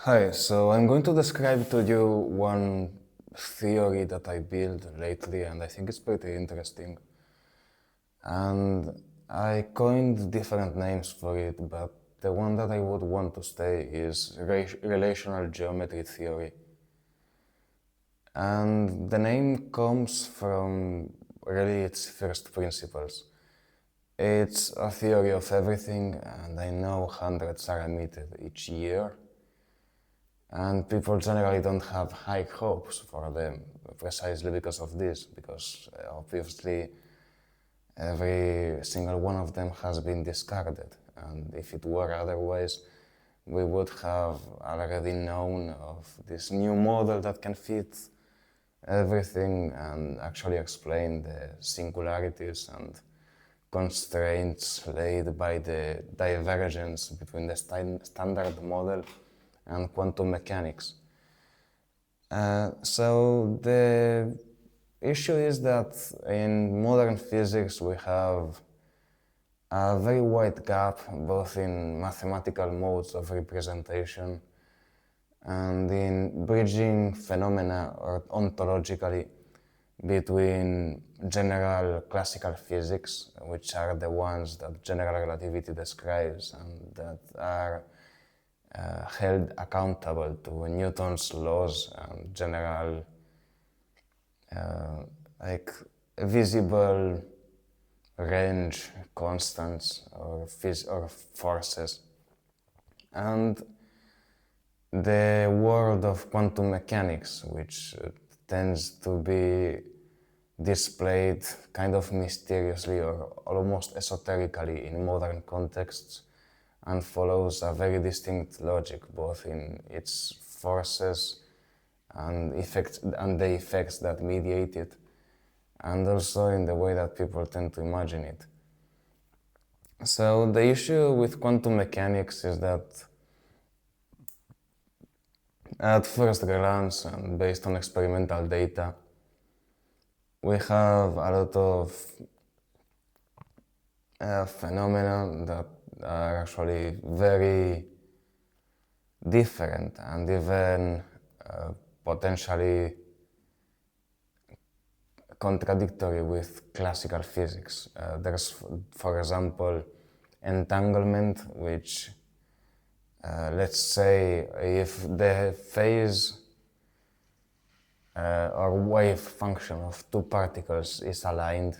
Hi, so I'm going to describe to you one theory that I built lately, and I think it's pretty interesting. And I coined different names for it, but the one that I would want to stay is relational geometry theory. And the name comes from really its first principles. It's a theory of everything, and I know hundreds are emitted each year. And people generally don't have high hopes for them precisely because of this, because obviously every single one of them has been discarded. And if it were otherwise, we would have already known of this new model that can fit everything and actually explain the singularities and constraints laid by the divergence between the standard model and quantum mechanics. So the issue is that in modern physics we have a very wide gap both in mathematical modes of representation and in bridging phenomena or ontologically between general classical physics, which are the ones that general relativity describes and that are held accountable to Newton's laws and general like visible range constants or forces. And the world of quantum mechanics, which tends to be displayed kind of mysteriously or almost esoterically in modern contexts, and follows a very distinct logic, both in its forces and effects and the effects that mediate it, and also in the way that people tend to imagine it. So the issue with quantum mechanics is that at first glance and based on experimental data, we have a lot of phenomena that are actually very different and even potentially contradictory with classical physics. There's, for example, entanglement, which let's say if the phase or wave function of two particles is aligned,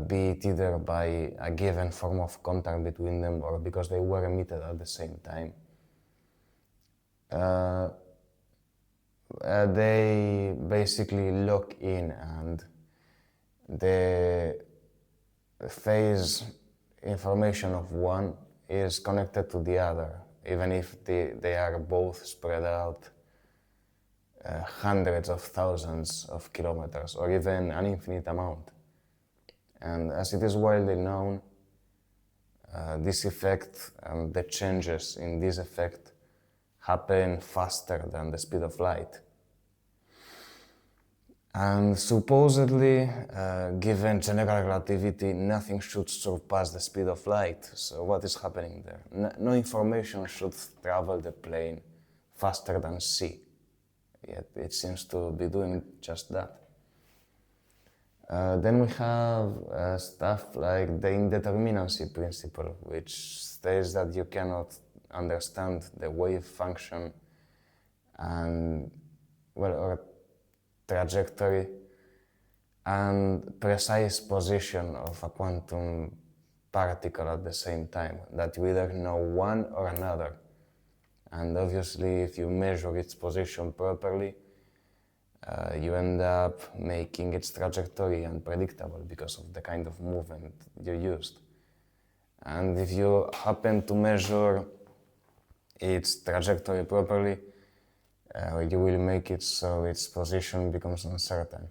be it either by a given form of contact between them or because they were emitted at the same time, they basically lock in, and the phase information of one is connected to the other, even if they are both spread out hundreds of thousands of kilometers or even an infinite amount. And as it is widely known, this effect and the changes in this effect happen faster than the speed of light. And supposedly, given general relativity, nothing should surpass the speed of light. So what is happening there? No information should travel the plane faster than c. Yet it seems to be doing just that. Then we have stuff like the indeterminacy principle, which states that you cannot understand the wave function and, well, or trajectory and precise position of a quantum particle at the same time, that you either know one or another. And obviously, if you measure its position properly, you end up making its trajectory unpredictable because of the kind of movement you used. And if you happen to measure its trajectory properly, you will make it so its position becomes uncertain.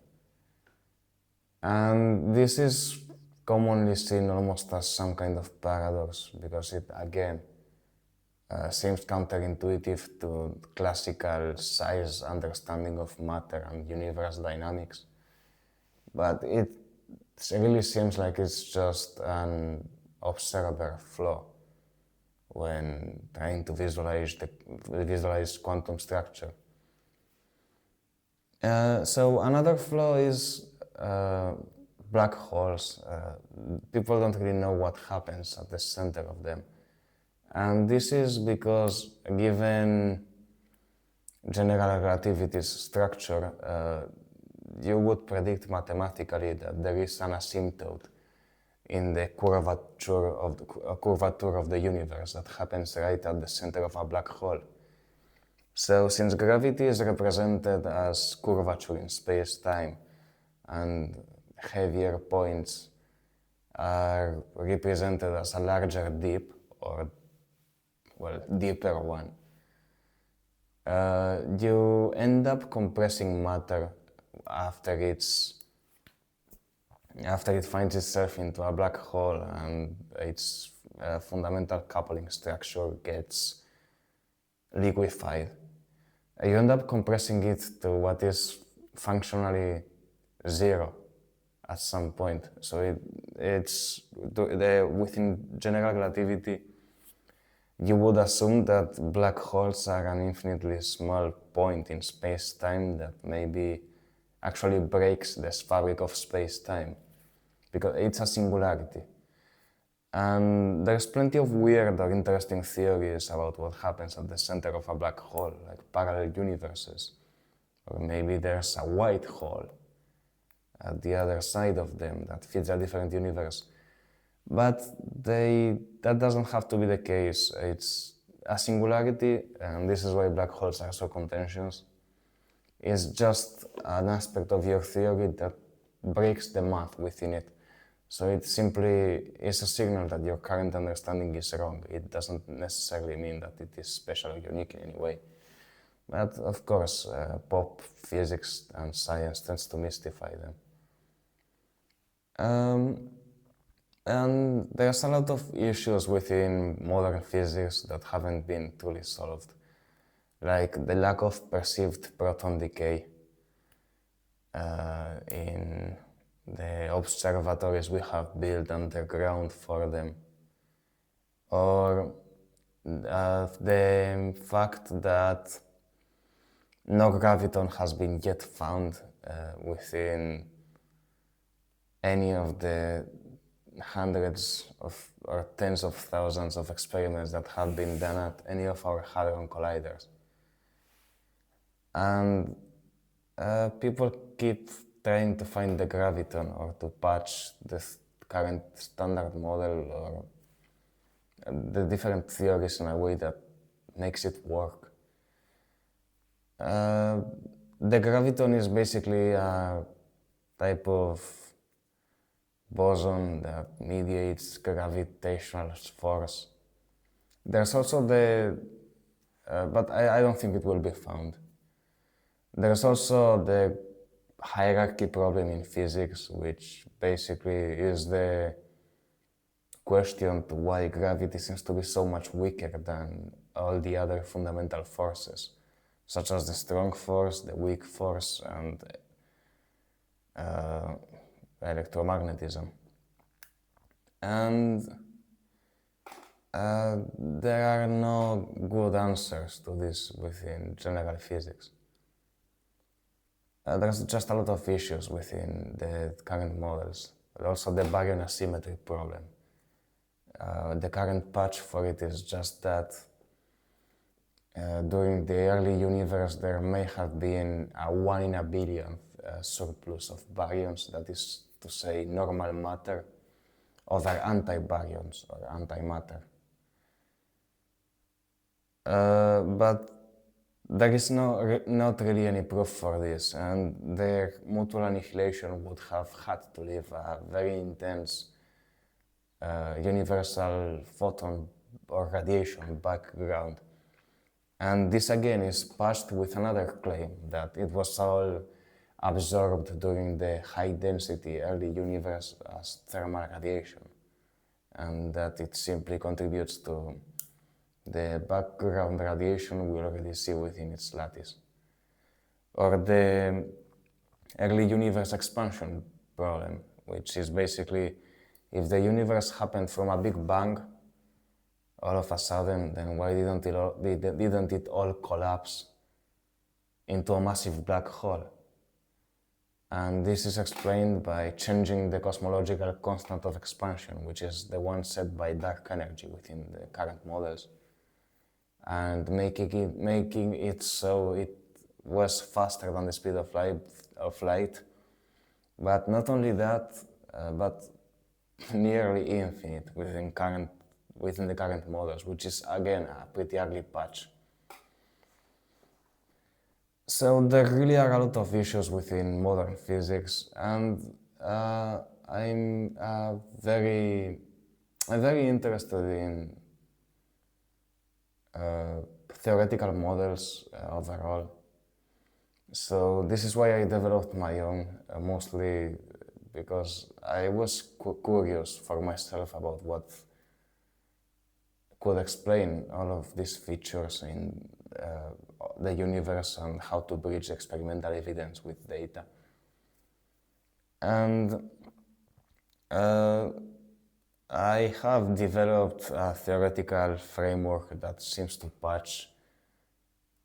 And this is commonly seen almost as some kind of paradox, because it again seems counterintuitive to classical size understanding of matter and universe dynamics. But it really seems like it's just an observer flaw, when trying to visualize quantum structure. So another flaw is black holes. People don't really know what happens at the center of them. And this is because, given general relativity's structure, you would predict mathematically that there is an asymptote in the curvature of the universe that happens right at the center of a black hole. So since gravity is represented as curvature in space-time, and heavier points are represented as a larger dip, or, well, deeper one, you end up compressing matter after it finds itself into a black hole and its fundamental coupling structure gets liquefied. You end up compressing it to what is functionally zero at some point. So within general relativity, you would assume that black holes are an infinitely small point in space-time that maybe actually breaks the fabric of space-time, because it's a singularity. And there's plenty of weird or interesting theories about what happens at the center of a black hole, like parallel universes. Or maybe there's a white hole at the other side of them that fits a different universe. But that doesn't have to be the case. It's a singularity, and this is why black holes are so contentious. It's just an aspect of your theory that breaks the math within it. So it simply is a signal that your current understanding is wrong. It doesn't necessarily mean that it is special or unique in any way. But of course, pop physics and science tends to mystify them. And there's a lot of issues within modern physics that haven't been truly solved, like the lack of perceived proton decay in the observatories we have built underground for them, or the fact that no graviton has been yet found within any of the hundreds of or tens of thousands of experiments that have been done at any of our hadron colliders. And people keep trying to find the graviton or to patch the current standard model or the different theories in a way that makes it work. The graviton is basically a type of boson that mediates gravitational force. There's also but I don't think it will be found. There's also the hierarchy problem in physics, which basically is the question to why gravity seems to be so much weaker than all the other fundamental forces, such as the strong force, the weak force, and electromagnetism. And there are no good answers to this within general physics. There's just a lot of issues within the current models, but also the baryon asymmetry problem. The current patch for it is just that during the early universe there may have been a 1 in a billion surplus of baryons, that is to say normal matter, over anti-baryons or antimatter. But there is not really any proof for this, and their mutual annihilation would have had to leave a very intense universal photon or radiation background. And this again is patched with another claim that it was all absorbed during the high density early universe as thermal radiation, and that it simply contributes to the background radiation we already see within its lattice. Or the early universe expansion problem, which is basically if the universe happened from a big bang all of a sudden, then why didn't it all collapse into a massive black hole? And this is explained by changing the cosmological constant of expansion, which is the one set by dark energy within the current models, and making it so it was faster than the speed of light. But not only that, but nearly infinite within the current models, which is again a pretty ugly patch. So there really are a lot of issues within modern physics, and I'm very interested in theoretical models overall. So this is why I developed my own, mostly because I was curious for myself about what could explain all of these features in the universe and how to bridge experimental evidence with data. And I have developed a theoretical framework that seems to patch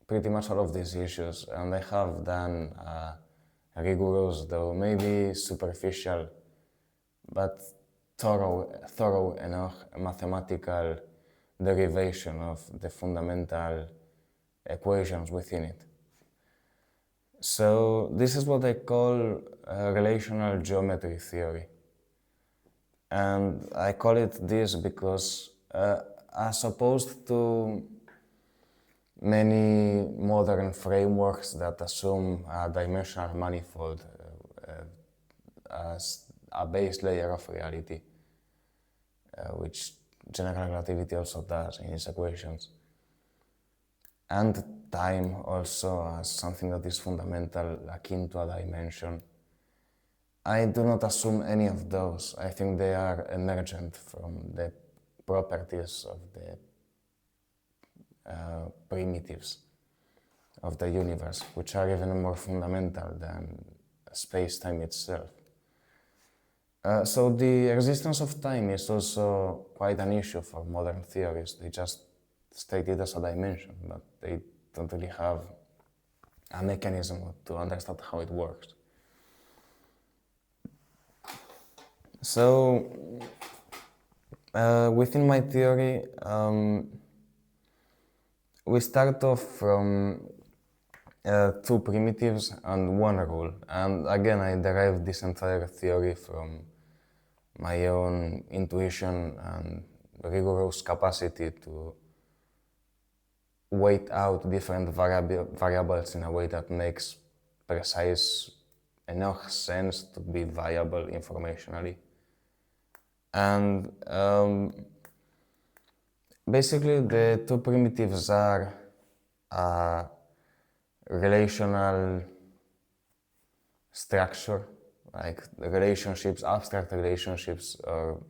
pretty much all of these issues, and I have done rigorous, though maybe superficial, but thorough enough mathematical derivation of the fundamental equations within it. So this is what I call relational geometry theory. And I call it this because as opposed to many modern frameworks that assume a dimensional manifold as a base layer of reality, which general relativity also does in its equations, and time also as something that is fundamental, akin to a dimension. I do not assume any of those. I think they are emergent from the properties of the primitives of the universe, which are even more fundamental than space-time itself. So the existence of time is also quite an issue for modern theories. They just state it as a dimension, but they don't really have a mechanism to understand how it works. So within my theory, we start off from two primitives and one rule. And again, I derived this entire theory from my own intuition and rigorous capacity to weight out different variables in a way that makes precise enough sense to be viable informationally. And basically the two primitives are relational structure, like relationships, abstract relationships, or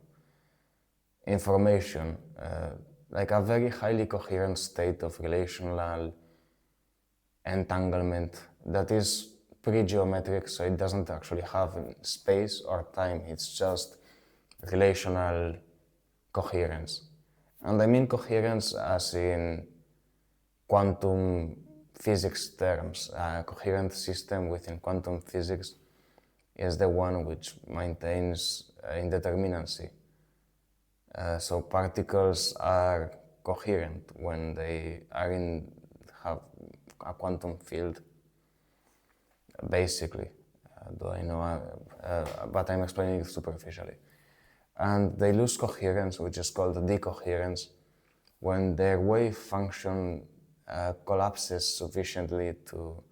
information, like a very highly coherent state of relational entanglement that is pre-geometric, so it doesn't actually have space or time, it's just relational coherence. And I mean coherence as in quantum physics terms. A coherent system within quantum physics is the one which maintains indeterminacy. So particles are coherent when they have a quantum field, basically. Though I know, but I'm explaining it superficially. And they lose coherence, which is called decoherence, when their wave function collapses sufficiently to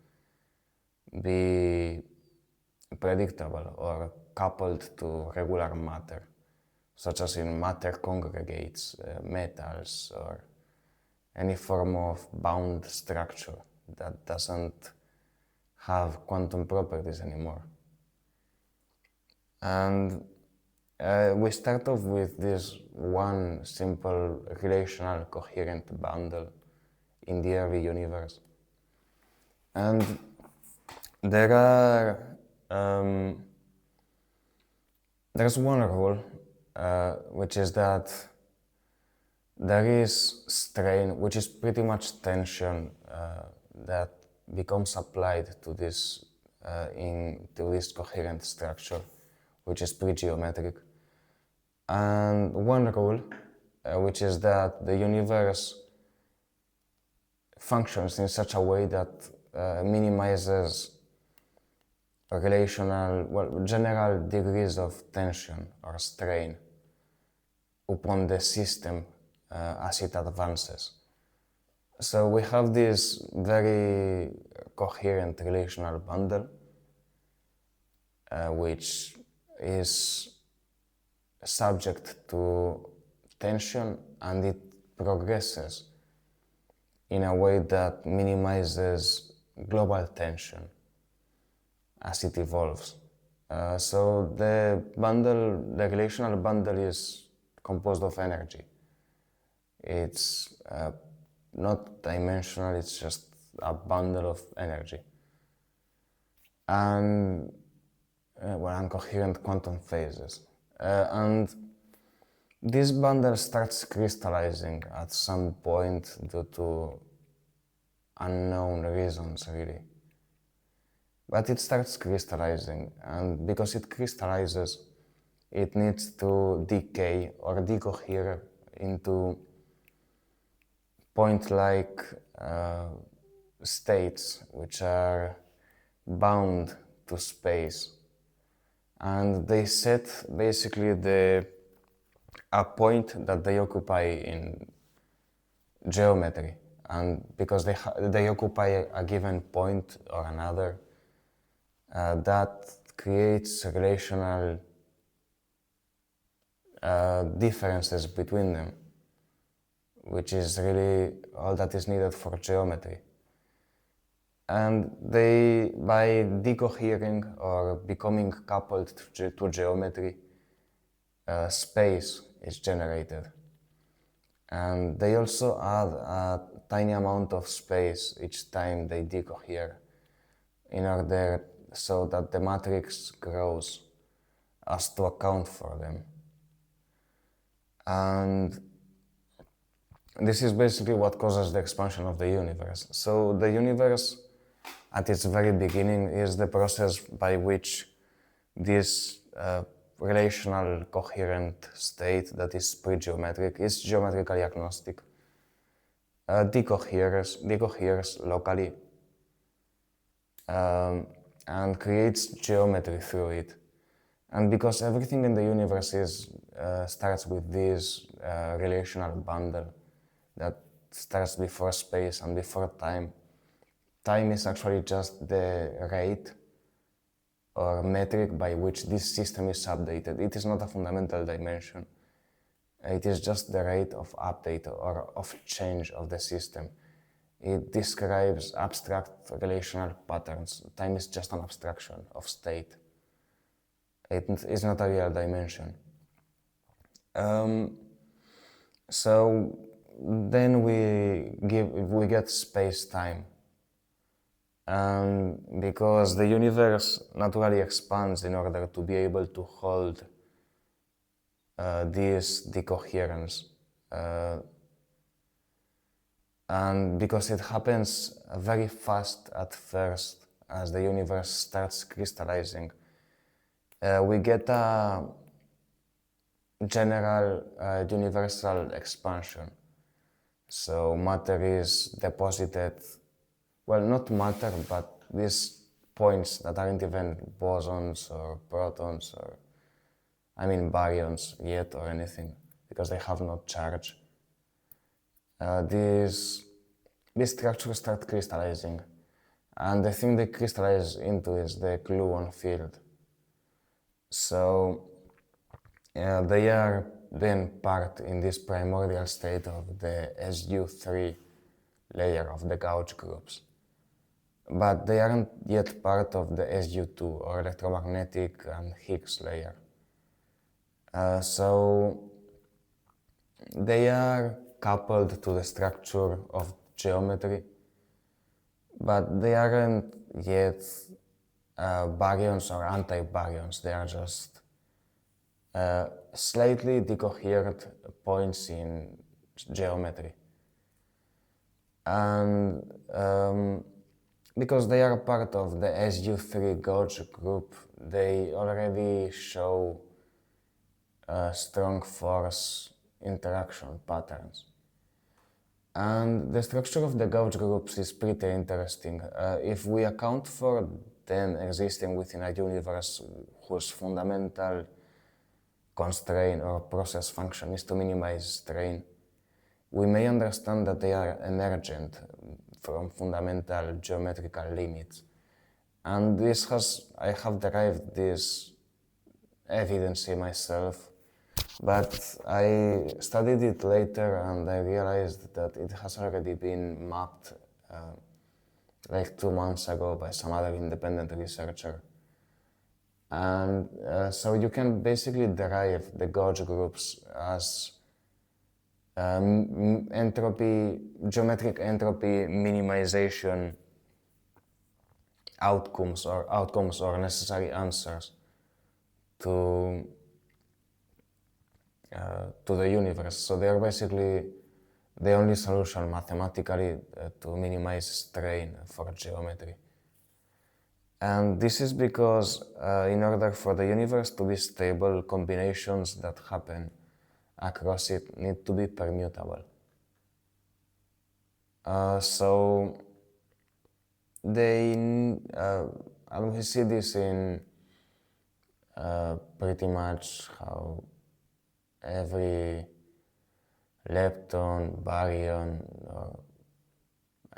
be predictable or coupled to regular matter, such as in matter congregates, metals, or any form of bound structure that doesn't have quantum properties anymore. And we start off with this one simple relational coherent bundle in the early universe. And there are there's one rule, which is that there is strain, which is pretty much tension that becomes applied to this into this coherent structure, which is pre-geometric. And one rule, which is that the universe functions in such a way that minimizes general degrees of tension or strain upon the system as it advances. So we have this very coherent relational bundle, which is subject to tension, and it progresses in a way that minimizes global tension as it evolves. So the relational bundle is composed of energy. It's not dimensional, it's just a bundle of energy. And uncoherent quantum phases. And this bundle starts crystallizing at some point due to unknown reasons, really. But it starts crystallizing, and because it crystallizes, it needs to decay or decohere into point-like states which are bound to space. And they set basically a point that they occupy in geometry. And because they occupy a given point or another, that creates relational differences between them, which is really all that is needed for geometry. And by decohering or becoming coupled to geometry, space is generated. And they also add a tiny amount of space each time they decohere in order so that the matrix grows as to account for them. And this is basically what causes the expansion of the universe. So the universe, at its very beginning, is the process by which this relational coherent state that is pre-geometric, is geometrically agnostic, decoheres locally and creates geometry through it. And because everything in the universe starts with this relational bundle that starts before space and before time, time is actually just the rate or metric by which this system is updated. It is not a fundamental dimension. It is just the rate of update or of change of the system. It describes abstract relational patterns. Time is just an abstraction of state. It is not a real dimension. So then we get space-time. Because the universe naturally expands in order to be able to hold this decoherence. And because it happens very fast at first, as the universe starts crystallizing, we get a general universal expansion. So matter is deposited, well, not matter, but these points that aren't even bosons or protons or, baryons yet or anything, because they have no charge. These structures start crystallizing, and the thing they crystallize into is the gluon field. So they are then part in this primordial state of the SU3 layer of the gauge groups. But they aren't yet part of the SU2 or electromagnetic and Higgs layer. So they are coupled to the structure of geometry, but they aren't yet baryons or anti-baryons. They are just slightly decoherent points in geometry. And because they are part of the SU3 gauge group, they already show strong force interaction patterns. And the structure of the gauge groups is pretty interesting. If we account for them existing within a universe whose fundamental constraint or process function is to minimize strain, we may understand that they are emergent from fundamental geometrical limits. And I have derived this evidence myself, but I studied it later and I realized that it has already been mapped like 2 months ago by some other independent researcher. And so you can basically derive the gauge groups as geometric entropy minimization outcomes or necessary answers to the universe. So they are basically the only solution mathematically to minimize strain for geometry. And this is because in order for the universe to be stable, combinations that happen across it need to be permutable. So and we see this in pretty much how every lepton, baryon, or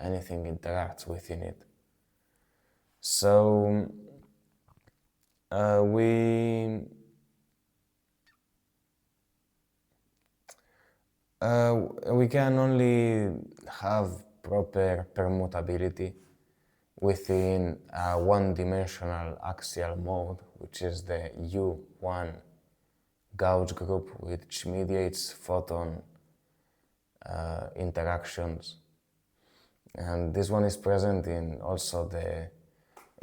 anything interacts within it. So we can only have proper permutability within a one-dimensional axial mode, which is the U1 gauge group, which mediates photon interactions. And this one is present in also the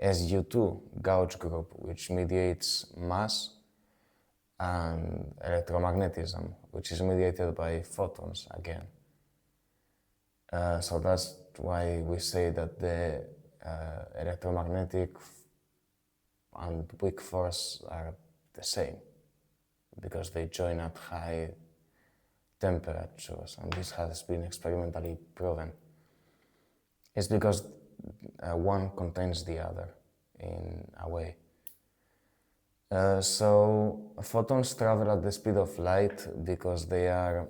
SU2 gauge group, which mediates mass and electromagnetism, which is mediated by photons again. So that's why we say that the electromagnetic and weak force are the same, because they join at high temperatures, and this has been experimentally proven. It's because one contains the other in a way. So photons travel at the speed of light because they are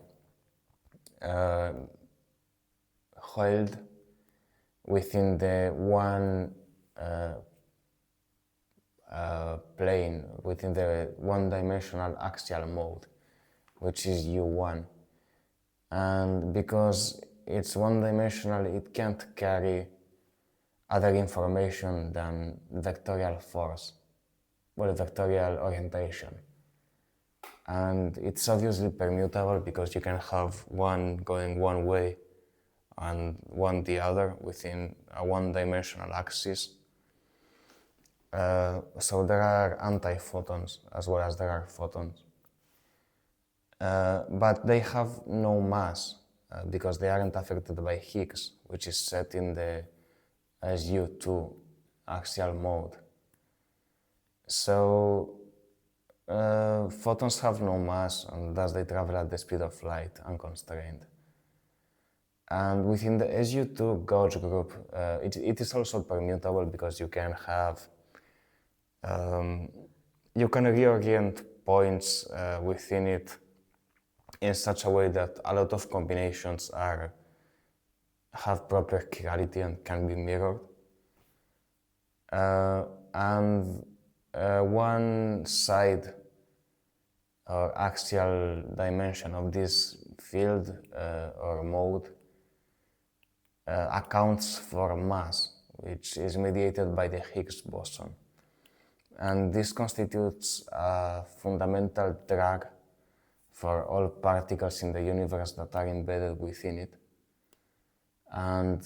held within the one plane, within the one-dimensional axial mode, which is U1. And because it's one-dimensional, it can't carry other information than vectorial force, well, vectorial orientation. And it's obviously permutable because you can have one going one way and one the other within a one-dimensional axis. So there are antiphotons as well as there are photons. But they have no mass because they aren't affected by Higgs, which is set in the SU2 axial mode. So photons have no mass, and thus they travel at the speed of light unconstrained. And within the SU2 gauge group, it is also permutable because you can have you can reorient points within it in such a way that a lot of combinations have proper chirality and can be mirrored. And one side or axial dimension of this field or mode accounts for mass, which is mediated by the Higgs boson. And this constitutes a fundamental drag for all particles in the universe that are embedded within it. And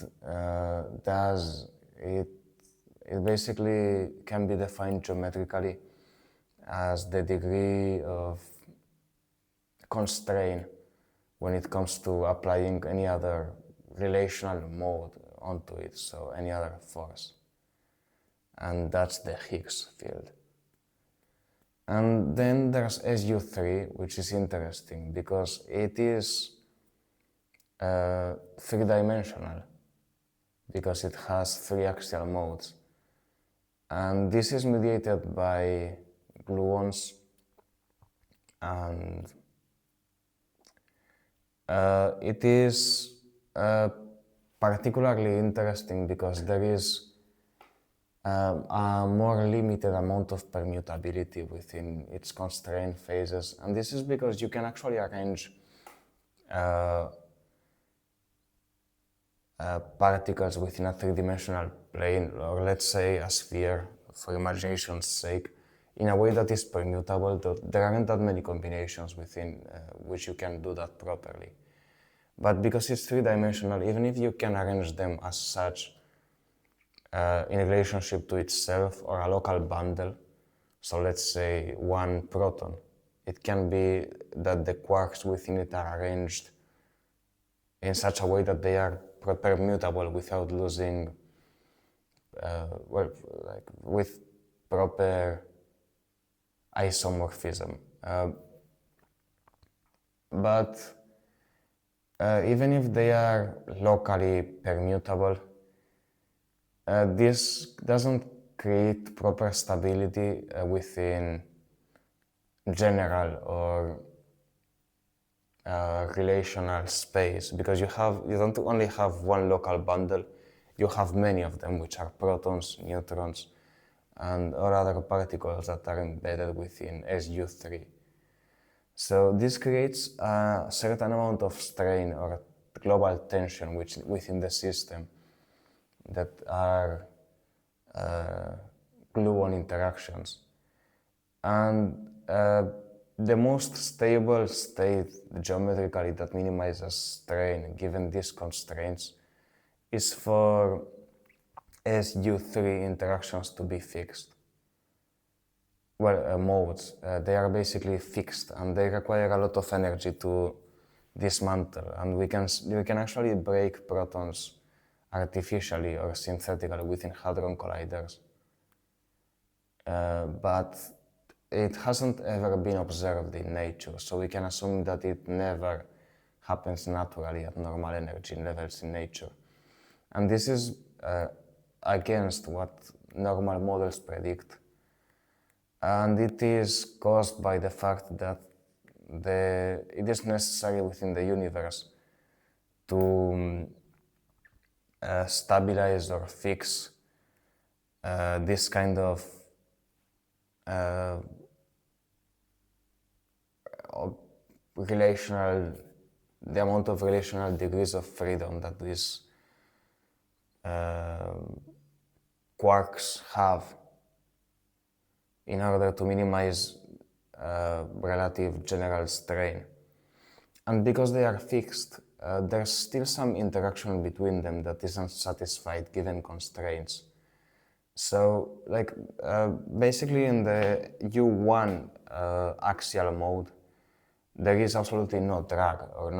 thus it basically can be defined geometrically as the degree of constraint when it comes to applying any other relational mode onto it, so any other force. And that's the Higgs field. And then there's SU3, which is interesting because it is three-dimensional, because it has three axial modes. And this is mediated by gluons, and it is particularly interesting because there is a more limited amount of permutability within its constrained phases. And this is because you can actually arrange particles within a three-dimensional plane, or let's say a sphere, for imagination's sake, in a way that is permutable. There aren't that many combinations within which you can do that properly. But because it's three-dimensional, even if you can arrange them as such in relationship to itself or a local bundle, so let's say one proton, it can be that the quarks within it are arranged in such a way that they are permutable without losing, with proper isomorphism. But even if they are locally permutable, this doesn't create proper stability within general or relational space, because you don't only have one local bundle, you have many of them, which are protons, neutrons, and all other particles that are embedded within SU3. So this creates a certain amount of strain or global tension within the system that are gluon interactions. And the most stable state geometrically that minimizes strain given these constraints is for SU3 interactions to be fixed. Well, modes, they are basically fixed and they require a lot of energy to dismantle, and we can actually break protons artificially or synthetically within hadron colliders. But it hasn't ever been observed in nature, so we can assume that it never happens naturally at normal energy levels in nature. And this is against what normal models predict. And it is caused by the fact that it is necessary within the universe to stabilize or fix this kind of the amount of relational degrees of freedom that these quarks have in order to minimize relative general strain. And because they are fixed, there's still some interaction between them that isn't satisfied given constraints. So, basically in the U1 axial mode, there is absolutely no drag or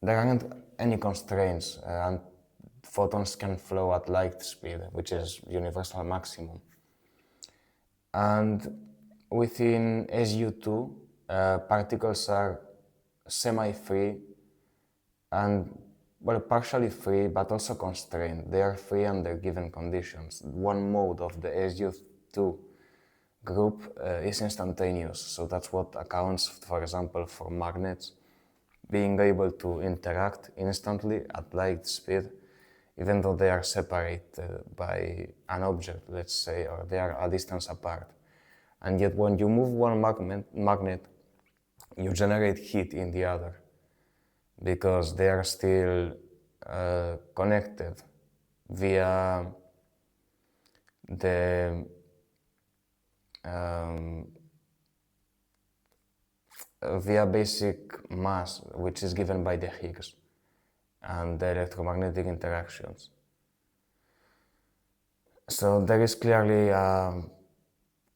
there aren't any constraints, and photons can flow at light speed, which is universal maximum. And within SU2, particles are semi-free and, well, partially free, but also constrained. They are free under given conditions. One mode of the SU2 group is instantaneous, so that's what accounts, for example, for magnets being able to interact instantly at light speed, even though they are separated by an object, let's say, or they are a distance apart. And yet when you move one magnet, you generate heat in the other, because they are still connected via the via basic mass, which is given by the Higgs and the electromagnetic interactions. So there is clearly a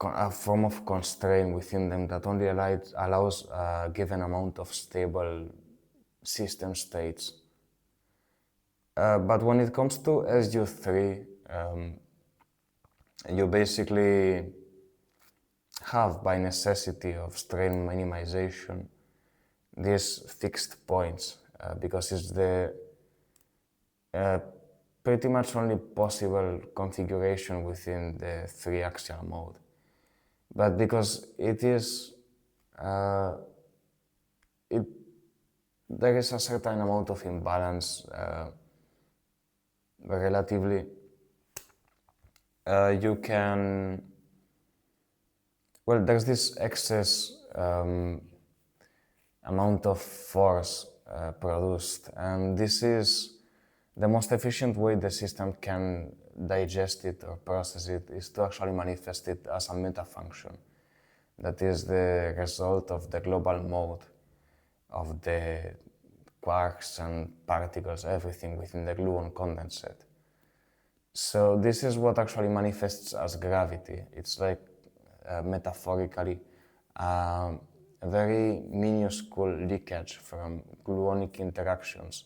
a form of constraint within them that only allows a given amount of stable system states. But when it comes to SU3, you basically have, by necessity of strain minimization, these fixed points, because it's the pretty much only possible configuration within the three-axial mode. But because it is, there is a certain amount of imbalance, relatively, you can, well, there's this excess amount of force produced, and this is the most efficient way the system can digest it or process it is to actually manifest it as a meta function. That is the result of the global mode of the quarks and particles, everything within the gluon condensate. So this is what actually manifests as gravity. It's like metaphorically a very minuscule leakage from gluonic interactions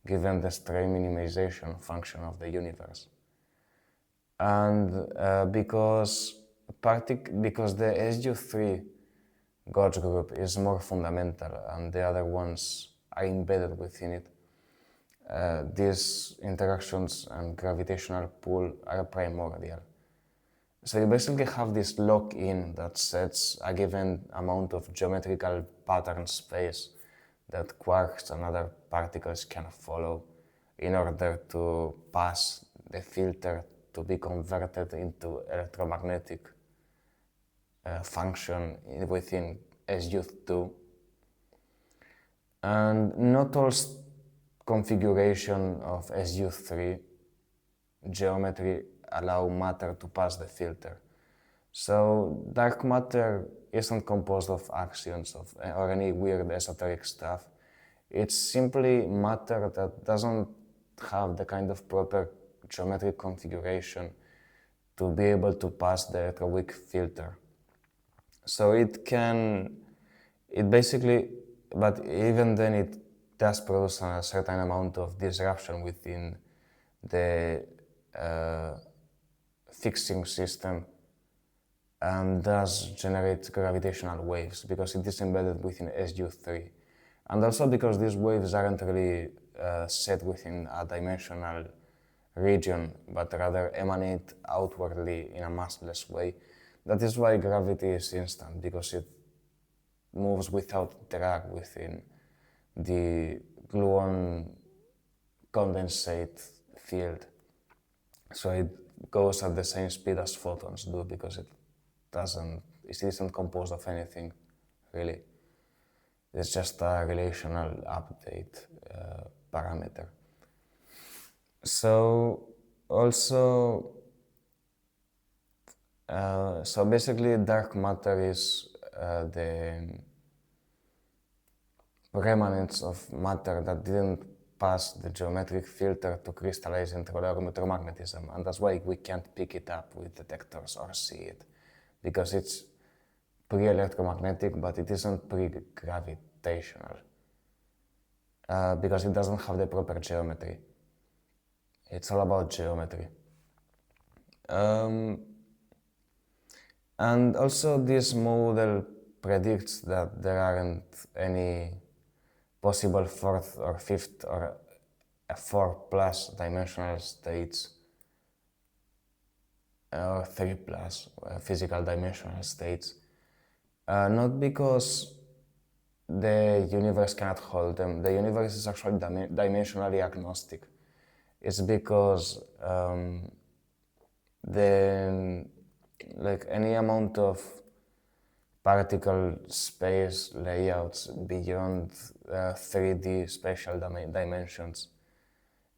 given the strain minimization function of the universe. And because the SU3 gauge group is more fundamental and the other ones are embedded within it, these interactions and gravitational pull are primordial. So you basically have this lock-in that sets a given amount of geometrical pattern space that quarks and other particles can follow in order to pass the filter to be converted into electromagnetic function within SU2. And not all configuration of SU3 geometry allow matter to pass the filter. So dark matter isn't composed of axions or any weird esoteric stuff. It's simply matter that doesn't have the kind of proper geometric configuration to be able to pass the electroweak filter. So but even then it does produce a certain amount of disruption within the fixing system and does generate gravitational waves because it is embedded within SU3. And also because these waves aren't really set within a dimensional region, but rather emanate outwardly in a massless way. That is why gravity is instant, because it moves without drag within the gluon condensate field. So it goes at the same speed as photons do because it isn't composed of anything, really. It's just a relational update parameter. So also, so basically dark matter is the remnants of matter that didn't pass the geometric filter to crystallize into electromagnetism, and that's why we can't pick it up with detectors or see it, because it's pre-electromagnetic, but it isn't pre-gravitational, because it doesn't have the proper geometry. It's all about geometry. And also this model predicts that there aren't any possible fourth or fifth or a 4+ dimensional states or 3+ physical dimensional states. Not because the universe cannot hold them. The universe is actually dimensionally agnostic. It's because any amount of particle space layouts beyond 3D spatial dimensions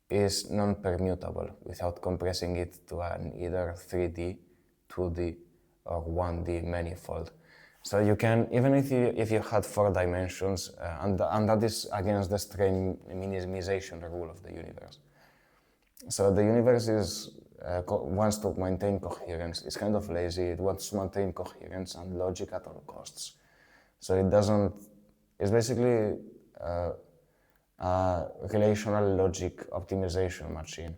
is non-permutable without compressing it to an either 3D, 2D, or 1D manifold. So you can, even if you had 4 dimensions, and that is against the strain minimization rule of the universe. So the universe is wants to maintain coherence. It's kind of lazy. It wants to maintain coherence and logic at all costs. So it doesn't. It's basically a relational logic optimization machine.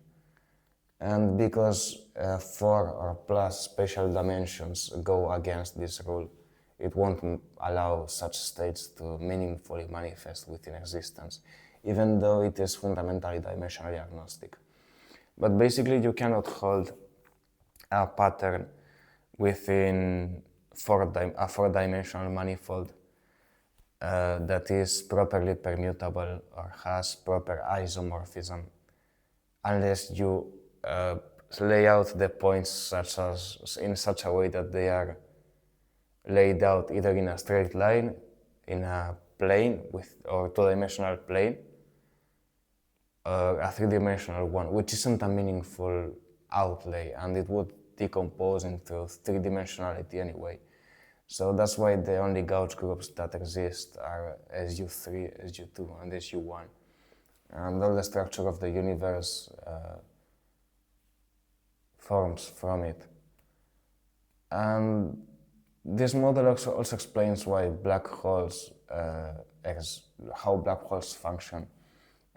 And because 4 or plus spatial dimensions go against this rule, it won't allow such states to meaningfully manifest within existence, even though it is fundamentally dimensionally agnostic. But basically, you cannot hold a pattern within a four-dimensional manifold that is properly permutable or has proper isomorphism unless you lay out the points in such a way that they are laid out either in a straight line, in a plane or two-dimensional plane, or a three-dimensional one, which isn't a meaningful outlay, and it would decompose into three-dimensionality anyway. So that's why the only gauge groups that exist are SU3, SU2, and SU1. And all the structure of the universe forms from it. And this model also explains why black holes, how black holes function.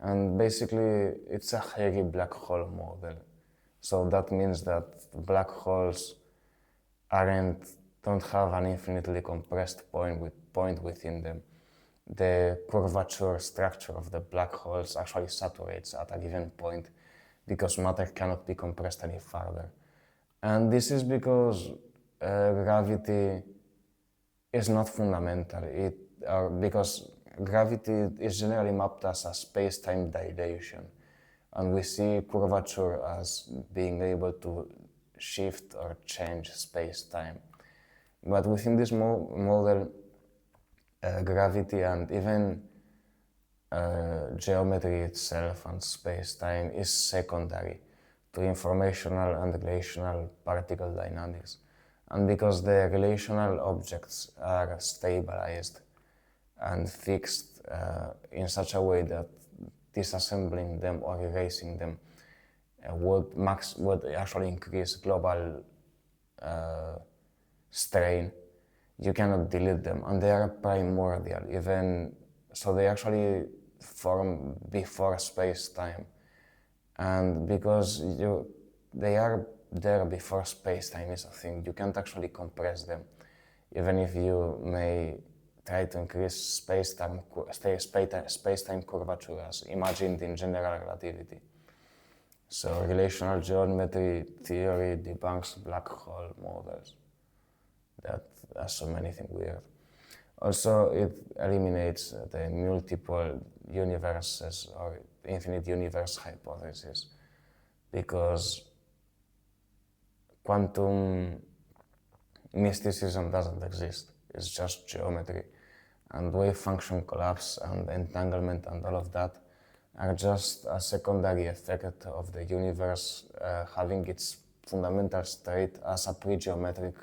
And basically, it's a hairy black hole model. So that means that black holes don't have an infinitely compressed point within them. The curvature structure of the black holes actually saturates at a given point because matter cannot be compressed any further. And this is because gravity is not fundamental, because gravity is generally mapped as a space-time dilation, and we see curvature as being able to shift or change space-time. But within this model, gravity and even geometry itself and space-time is secondary to informational and relational particle dynamics. And because the relational objects are stabilized and fixed in such a way that disassembling them or erasing them would actually increase global strain, you cannot delete them, and they are primordial, so they actually form before space-time. And because they are there before space-time is a thing, you can't actually compress them, even if you may try to increase space-time curvature as imagined in general relativity. So relational geometry theory debunks black hole models that are so many things weird. Also, it eliminates the multiple universes or infinite universe hypothesis, because quantum mysticism doesn't exist. It's just geometry, and wave function collapse and entanglement and all of that are just a secondary effect of the universe having its fundamental state as a pre-geometric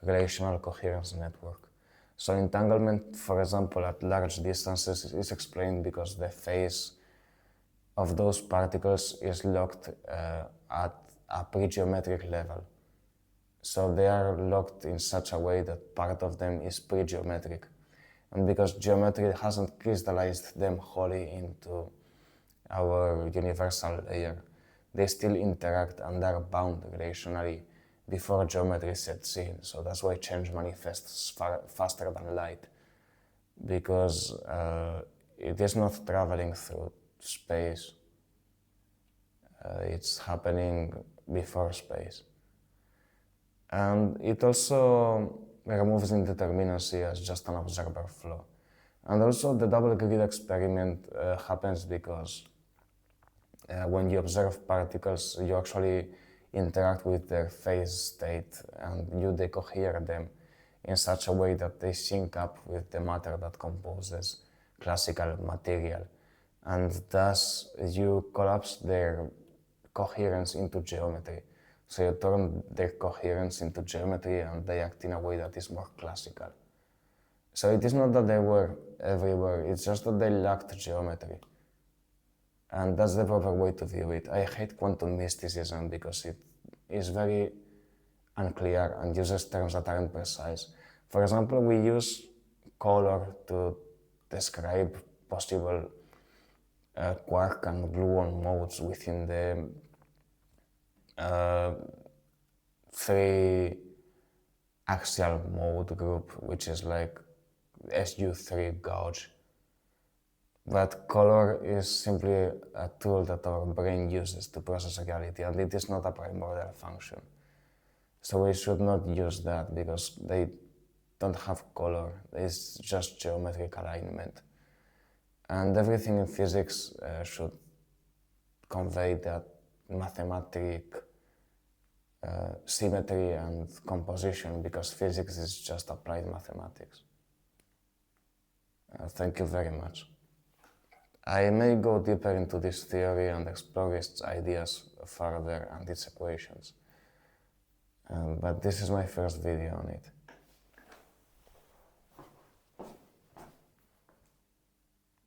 relational coherence network. So entanglement, for example, at large distances is explained because the phase of those particles is locked at a pre-geometric level. So they are locked in such a way that part of them is pre-geometric. And because geometry hasn't crystallized them wholly into our universal layer, they still interact and are bound relationally before geometry sets in. So that's why change manifests faster than light, because it is not traveling through space. It's happening before space. And it also removes indeterminacy as just an observer flow. And also the double grid experiment happens because when you observe particles, you actually interact with their phase state and you decohere them in such a way that they sync up with the matter that composes classical material. And thus you collapse their coherence into geometry. So you turn their coherence into geometry and they act in a way that is more classical. So it is not that they were everywhere, it's just that they lacked geometry. And that's the proper way to view it. I hate quantum mysticism because it is very unclear and uses terms that aren't precise. For example, we use color to describe possible quark and gluon modes within the three axial mode group, which is like SU3 gauge. But color is simply a tool that our brain uses to process reality, and it is not a primordial function. So we should not use that because they don't have color, it's just geometric alignment. And everything in physics should convey that mathematic symmetry and composition, because physics is just applied mathematics. Thank you very much. I may go deeper into this theory and explore its ideas further and its equations, but this is my first video on it.